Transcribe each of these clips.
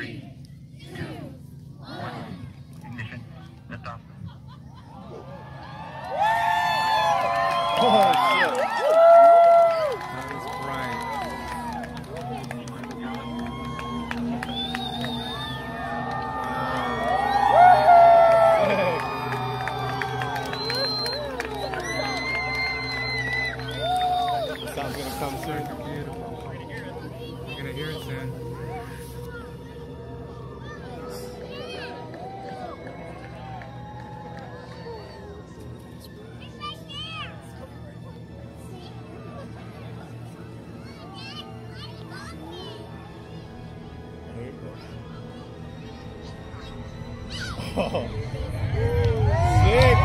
3, 2, 1. Ignition. Liftoff. Oh, shit. That was bright. The sound's gonna come soon. Beautiful. You're gonna hear it soon. Oh. Sick.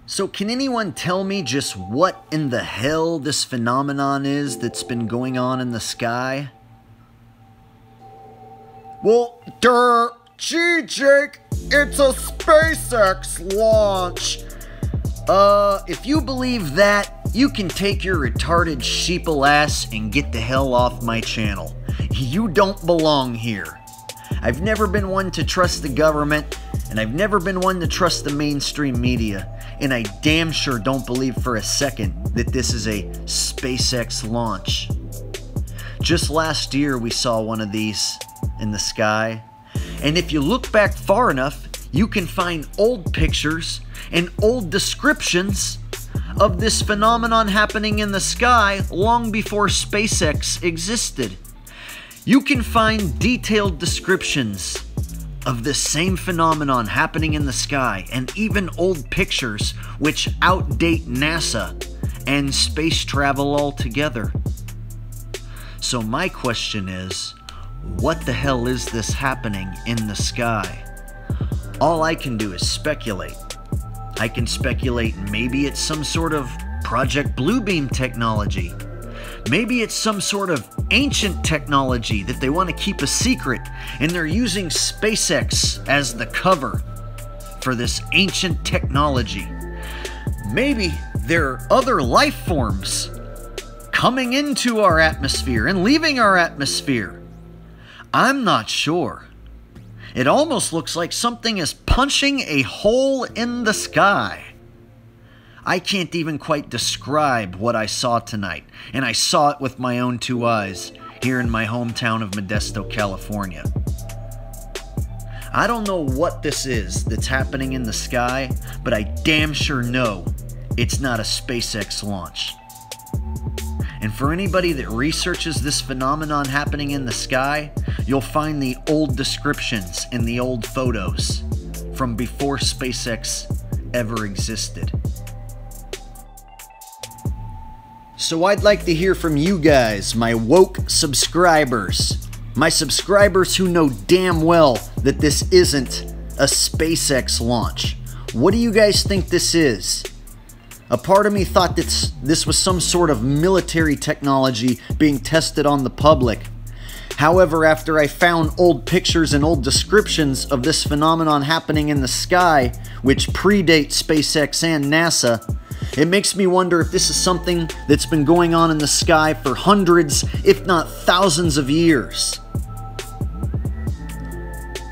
So can anyone tell me just what in the hell this phenomenon is that's been going on in the sky? Well, gee, Jake, it's a SpaceX launch. If you believe that, you can take your retarded sheeple ass and get the hell off my channel. You don't belong here. I've never been one to trust the government, And I've never been one to trust the mainstream media, and I damn sure don't believe for a second that this is a SpaceX launch. Just last year we saw one of these in the sky, and if you look back far enough, you can find old pictures and old descriptions of this phenomenon happening in the sky long before SpaceX existed. You can find detailed descriptions of this same phenomenon happening in the sky, and even old pictures which outdate NASA and space travel altogether. So my question is, what the hell is this happening in the sky? All I can do is speculate. I can speculate maybe it's some sort of Project Bluebeam technology. Maybe it's some sort of ancient technology that they want to keep a secret, and they're using SpaceX as the cover for this ancient technology. Maybe there are other life forms coming into our atmosphere and leaving our atmosphere. I'm not sure. It almost looks like something is punching a hole in the sky. I can't even quite describe what I saw tonight, and I saw it with my own two eyes here in my hometown of Modesto, California. I don't know what this is that's happening in the sky, but I damn sure know it's not a SpaceX launch. And for anybody that researches this phenomenon happening in the sky, you'll find the old descriptions and the old photos from before SpaceX ever existed. So I'd like to hear from you guys, my woke subscribers. My subscribers who know damn well that this isn't a SpaceX launch. What do you guys think this is? A part of me thought that this was some sort of military technology being tested on the public. However, after I found old pictures and old descriptions of this phenomenon happening in the sky, which predate SpaceX and NASA, it makes me wonder if this is something that's been going on in the sky for hundreds, if not thousands of years.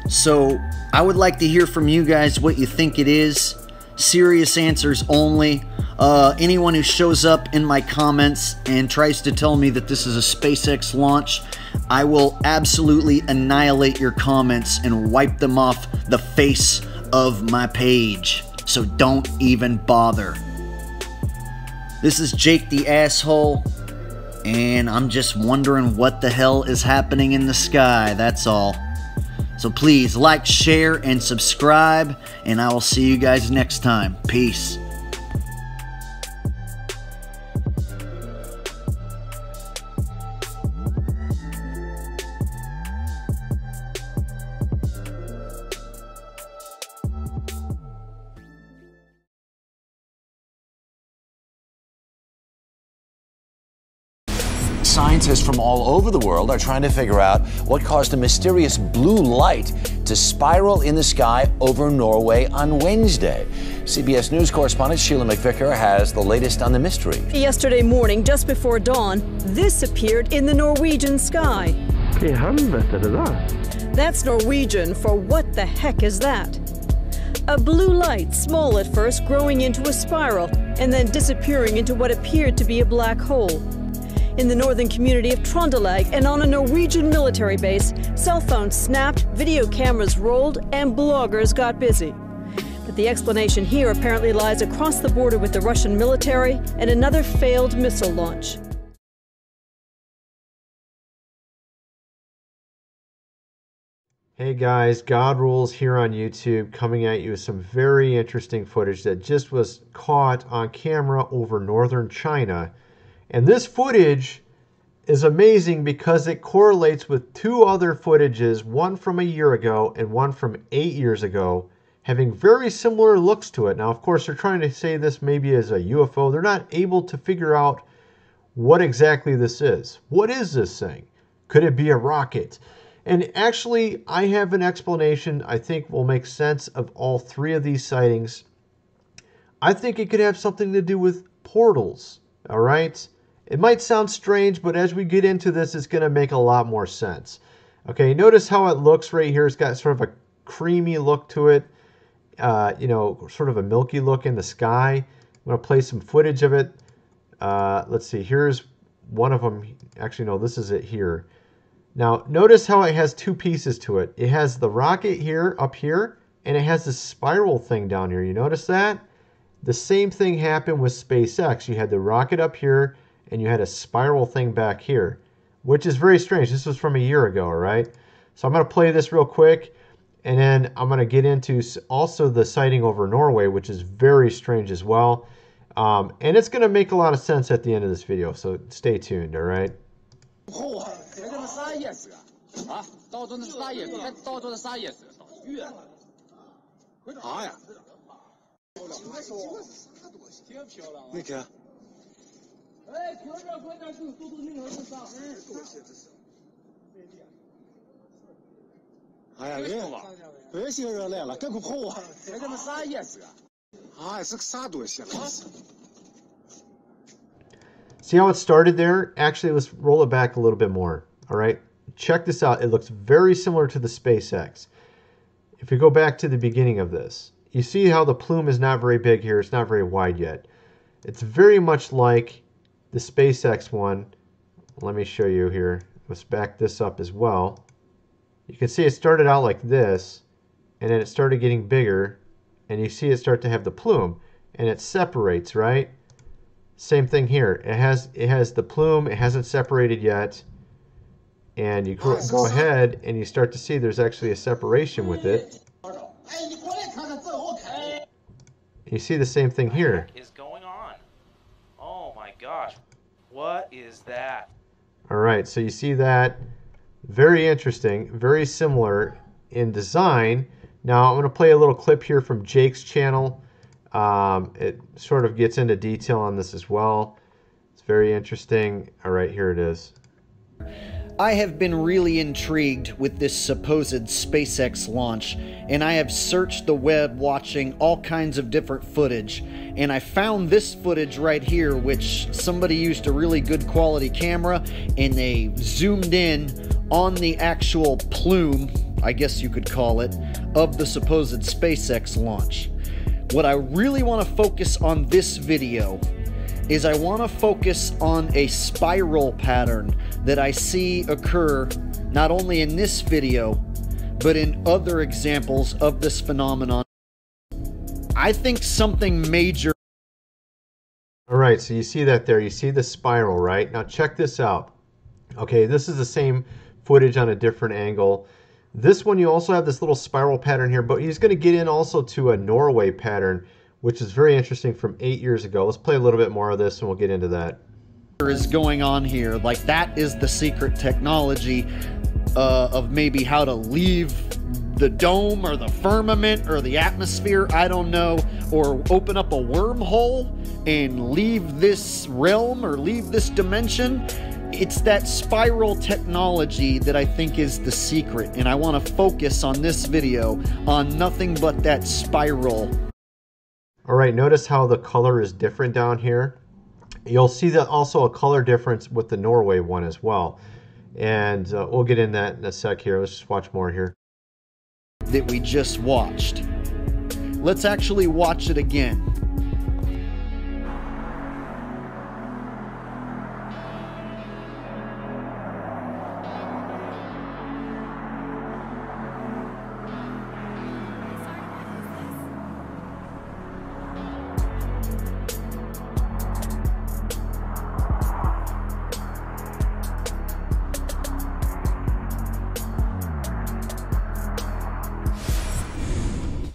So, I would like to hear from you guys what you think it is. Serious answers only. Anyone who shows up in my comments and tries to tell me that this is a SpaceX launch, I will absolutely annihilate your comments and wipe them off the face of my page. So don't even bother. This is Jake the Asshole, and I'm just wondering what the hell is happening in the sky, that's all. So please like, share, and subscribe, and I will see you guys next time. Peace. Scientists from all over the world are trying to figure out what caused a mysterious blue light to spiral in the sky over Norway on Wednesday. CBS News correspondent Sheila McVicker has the latest on the mystery. Yesterday morning, just before dawn, this appeared in the Norwegian sky. That's Norwegian for what the heck is that? A blue light, small at first, growing into a spiral, and then disappearing into what appeared to be a black hole. In the northern community of Trondelag and on a Norwegian military base, cell phones snapped, video cameras rolled, and bloggers got busy. But the explanation here apparently lies across the border with the Russian military and another failed missile launch. Hey guys, God Rules here on YouTube, coming at you with some very interesting footage that just was caught on camera over northern China. And this footage is amazing because it correlates with two other footages, one from a year ago and one from 8 years ago, having very similar looks to it. Now, of course, they're trying to say this maybe as a UFO. They're not able to figure out what exactly this is. What is this thing? Could it be a rocket? And actually, I have an explanation I think will make sense of all three of these sightings. I think it could have something to do with portals, all right? It might sound strange, but as we get into this, it's going to make a lot more sense. Okay, notice how it looks right here. It's got sort of a creamy look to it. you know, sort of a milky look in the sky. I'm going to play some footage of it. Let's see, here's one of them. Actually, no, this is it here. Now, notice how it has two pieces to it. It has the rocket here, up here, and it has this spiral thing down here. You notice that? The same thing happened with SpaceX. You had the rocket up here, and you had a spiral thing back here, which is very strange. This was from a year ago, all right? So I'm going to play this real quick, and then I'm going to get into also the sighting over Norway, which is very strange as well. And it's going to make a lot of sense at the end of this video, so stay tuned, all right? See how it started there? Actually, let's roll it back a little bit more. All right, check this out. It looks very similar to the SpaceX. If we go back to the beginning of this, you see how the plume is not very big here. It's not very wide yet. It's very much like the SpaceX one. Let me show you here. Let's back this up as well. You can see it started out like this, and then it started getting bigger, and you see it start to have the plume, and it separates, right? Same thing here. It has the plume. It hasn't separated yet, and you go ahead and you start to see there's actually a separation with it. You see the same thing here. What is going on? Oh my gosh. What is that? All right, so you see that. Very interesting, very similar in design. Now I'm going to play a little clip here from Jake's channel. It sort of gets into detail on this as well. It's very interesting. All right, here it is. I have been really intrigued with this supposed SpaceX launch, and I have searched the web watching all kinds of different footage, and I found this footage right here, which somebody used a really good quality camera and they zoomed in on the actual plume, I guess you could call it, of the supposed SpaceX launch. What I really want to focus on this video is I want to focus on a spiral pattern that I see occur not only in this video, but in other examples of this phenomenon. I think something major. All right, so you see that there. You see the spiral, right? Now check this out. Okay, this is the same footage on a different angle. This one, you also have this little spiral pattern here, but he's going to get in also to a Norway pattern, which is very interesting from 8 years ago. Let's play a little bit more of this and we'll get into that. Is going on here, like that is the secret technology of maybe how to leave the dome or the firmament or the atmosphere, I don't know, or open up a wormhole and leave this realm or leave this dimension. It's that spiral technology that I think is the secret, and I want to focus on this video on nothing but that spiral. All right, notice how the color is different down here. You'll see that also a color difference with the Norway one as well. And we'll get in that in a sec here. Let's just watch more here. That we just watched. Let's actually watch it again.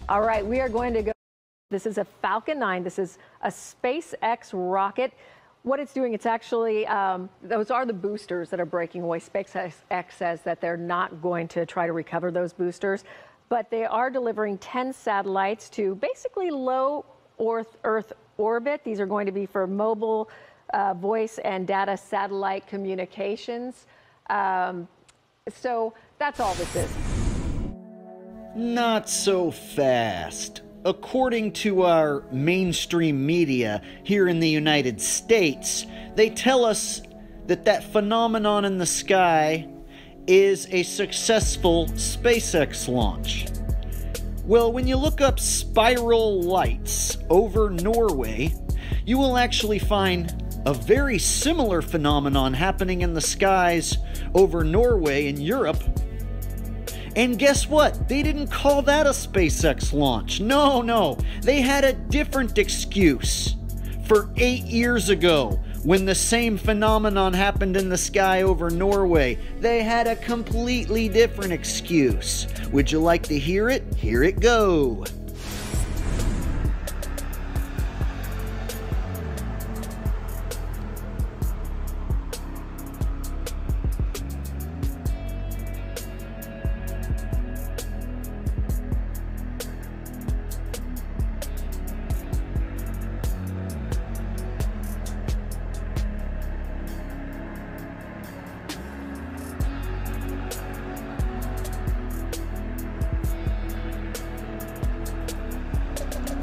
All right, we are going to go. This is a Falcon 9. This is a SpaceX rocket. What it's doing, it's actually, those are the boosters that are breaking away. SpaceX says that they're not going to try to recover those boosters, but they are delivering 10 satellites to basically low Earth orbit. These are going to be for mobile voice and data satellite communications. So that's all this is. Not so fast. According to our mainstream media here in the United States, they tell us that that phenomenon in the sky is a successful SpaceX launch. Well, when you look up spiral lights over Norway, you will actually find a very similar phenomenon happening in the skies over Norway in Europe. And guess what? They didn't call that a SpaceX launch. No, they had a different excuse. For 8 years ago, when the same phenomenon happened in the sky over Norway, they had a completely different excuse. Would you like to hear it? Here it go.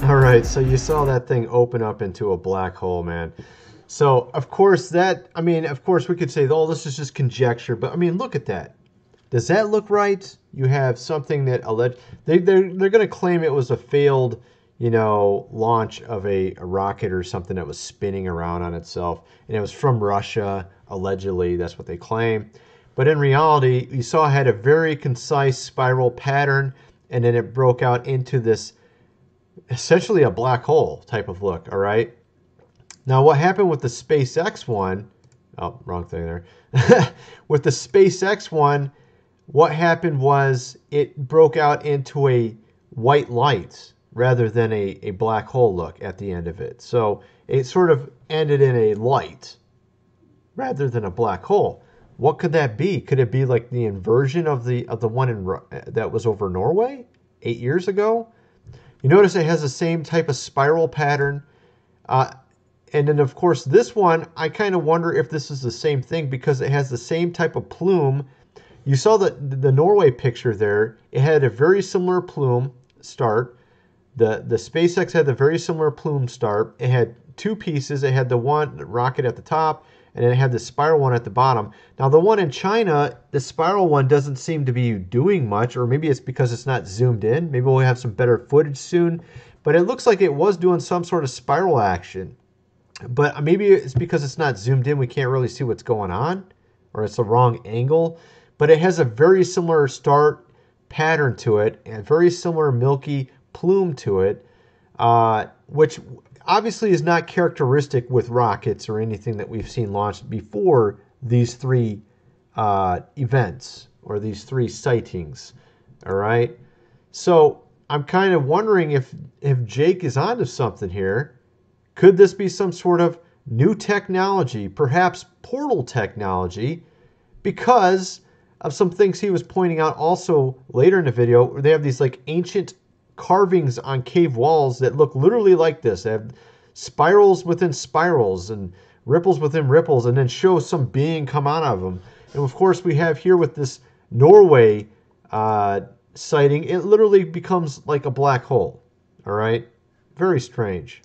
Alright, so you saw that thing open up into a black hole, man. So, of course, of course we could say, oh, this is just conjecture, but I mean, look at that. Does that look right? You have something that they're going to claim it was a failed, launch of a rocket or something that was spinning around on itself, and it was from Russia, allegedly. That's what they claim. But in reality, you saw it had a very concise spiral pattern, and then it broke out into this essentially a black hole type of look. All right. Now, what happened with the SpaceX one? Oh, wrong thing there. With the SpaceX one, what happened was it broke out into a white light rather than a black hole look at the end of it. So it sort of ended in a light rather than a black hole. What could that be? Could it be like the inversion of the one that was over Norway 8 years ago? You notice it has the same type of spiral pattern. And then, of course, this one, I kind of wonder if this is the same thing because it has the same type of plume. You saw the Norway picture there. It had a very similar plume start. The SpaceX had a very similar plume start. It had two pieces. It had the rocket at the top, and then it had the spiral one at the bottom. Now, the one in China, the spiral one doesn't seem to be doing much, or maybe it's because it's not zoomed in. Maybe we'll have some better footage soon. But it looks like it was doing some sort of spiral action. But maybe it's because it's not zoomed in, we can't really see what's going on, or it's the wrong angle. But it has a very similar start pattern to it, and very similar milky plume to it, which obviously is not characteristic with rockets or anything that we've seen launched before these three events or these three sightings. All right. So I'm kind of wondering if Jake is onto something here. Could this be some sort of new technology, perhaps portal technology, because of some things he was pointing out also later in the video, where they have these like ancient carvings on cave walls that look literally like this. They have spirals within spirals and ripples within ripples, and then show some being come out of them. And of course, we have here with this Norway sighting, it literally becomes like a black hole. All right, very strange.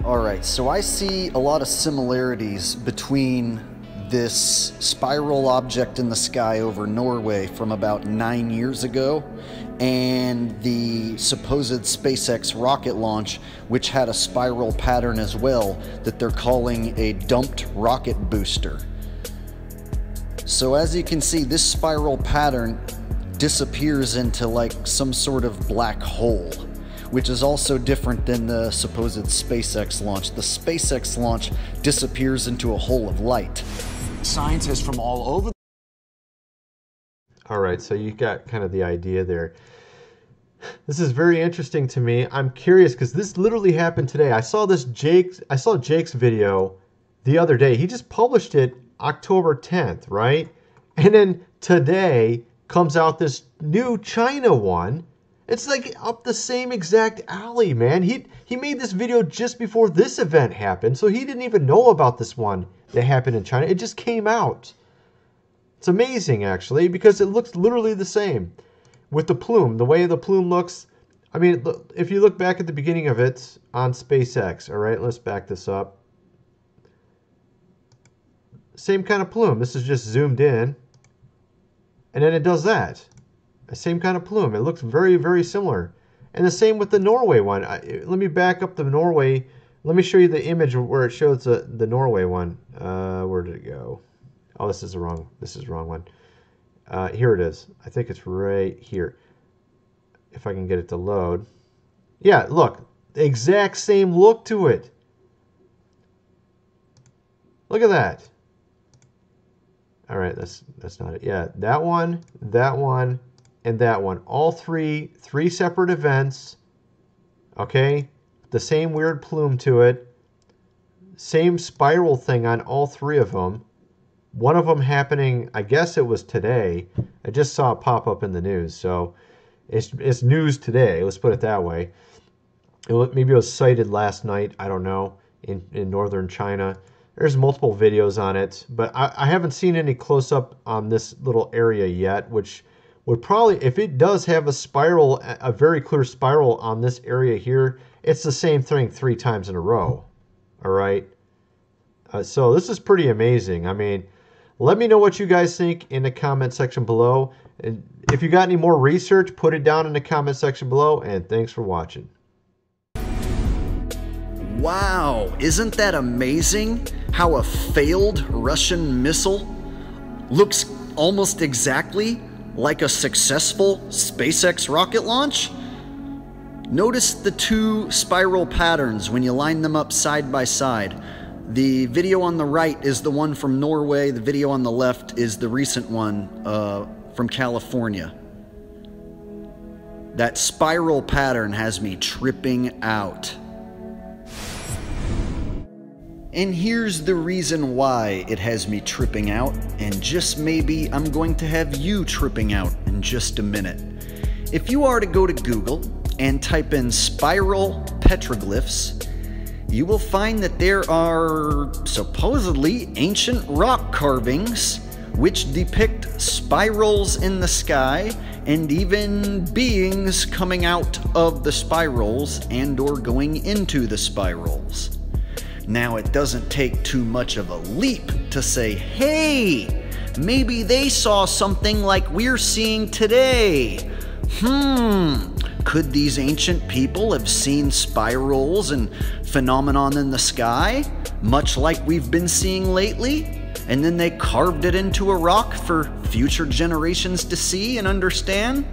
Alright, so I see a lot of similarities between this spiral object in the sky over Norway from about 9 years ago and the supposed SpaceX rocket launch, which had a spiral pattern as well that they're calling a dumped rocket booster. So as you can see, this spiral pattern disappears into like some sort of black hole, which is also different than the supposed SpaceX launch. The SpaceX launch disappears into a hole of light. Scientists from all over. All right, so you got kind of the idea there. This is very interesting to me. I'm curious because this literally happened today. I saw Jake's video the other day. He just published it October 10th, right? And then today comes out this new China one. It's like up the same exact alley, man. He made this video just before this event happened, so he didn't even know about this one that happened in China. It just came out. It's amazing, actually, because it looks literally the same with the plume. The way the plume looks, I mean, if you look back at the beginning of it on SpaceX, all right, let's back this up. Same kind of plume. This is just zoomed in. And then it does that. Same kind of plume. It looks very, very similar. And the same with the Norway one. Let me back up the Norway. Let me show you the image where it shows the Norway one. Where did it go? Oh, this is the wrong one. Here it is. I think it's right here. If I can get it to load. Yeah, look. Exact same look to it. Look at that. All right, that's not it. Yeah, that one, and that one. All three separate events. Okay? The same weird plume to it. Same spiral thing on all three of them. One of them happening, I guess it was today. I just saw it pop up in the news, so it's news today. Let's put it that way. Maybe it was sighted last night. I don't know, in northern China. There's multiple videos on it, but I haven't seen any close-up on this little area yet, which would probably, if it does have a spiral, a very clear spiral on this area here, it's the same thing 3 times in a row. All right? So this is pretty amazing. I mean, let me know what you guys think in the comment section below. And if you got any more research, put it down in the comment section below, and thanks for watching. Wow, isn't that amazing? How a failed Russian missile looks almost exactly like a successful SpaceX rocket launch? Notice the 2 spiral patterns when you line them up side by side. The video on the right is the one from Norway. The video on the left is the recent one from California. That spiral pattern has me tripping out. And here's the reason why it has me tripping out, and just maybe I'm going to have you tripping out in just a minute. If you are to go to Google and type in spiral petroglyphs, you will find that there are supposedly ancient rock carvings which depict spirals in the sky and even beings coming out of the spirals and or going into the spirals. Now, it doesn't take too much of a leap to say, hey, maybe they saw something like we're seeing today. Could these ancient people have seen spirals and phenomenon in the sky, much like we've been seeing lately? And then they carved it into a rock for future generations to see and understand?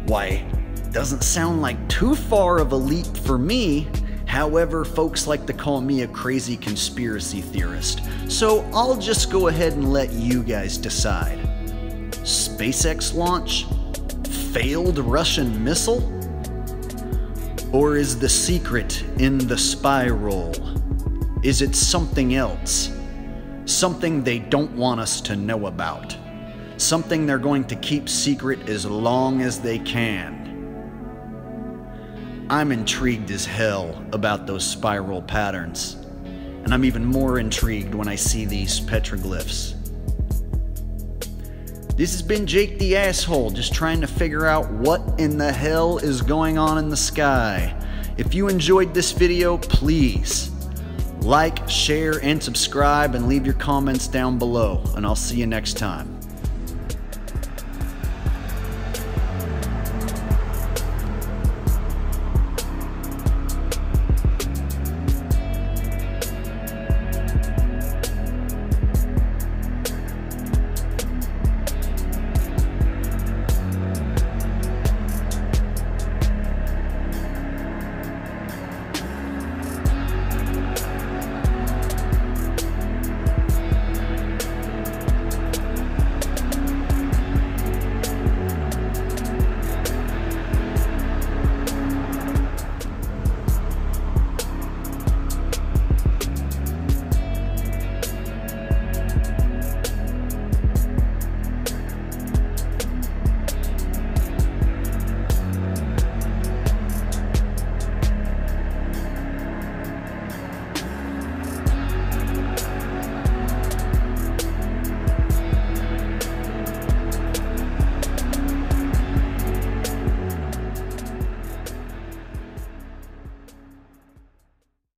Why, doesn't sound like too far of a leap for me. However, folks like to call me a crazy conspiracy theorist, so I'll just go ahead and let you guys decide. SpaceX launch? Failed Russian missile? Or is the secret in the spiral? Is it something else? Something they don't want us to know about? Something they're going to keep secret as long as they can? I'm intrigued as hell about those spiral patterns, and I'm even more intrigued when I see these petroglyphs. This has been Jake the Asshole, just trying to figure out what in the hell is going on in the sky. If you enjoyed this video, please like, share, and subscribe, and leave your comments down below, and I'll see you next time.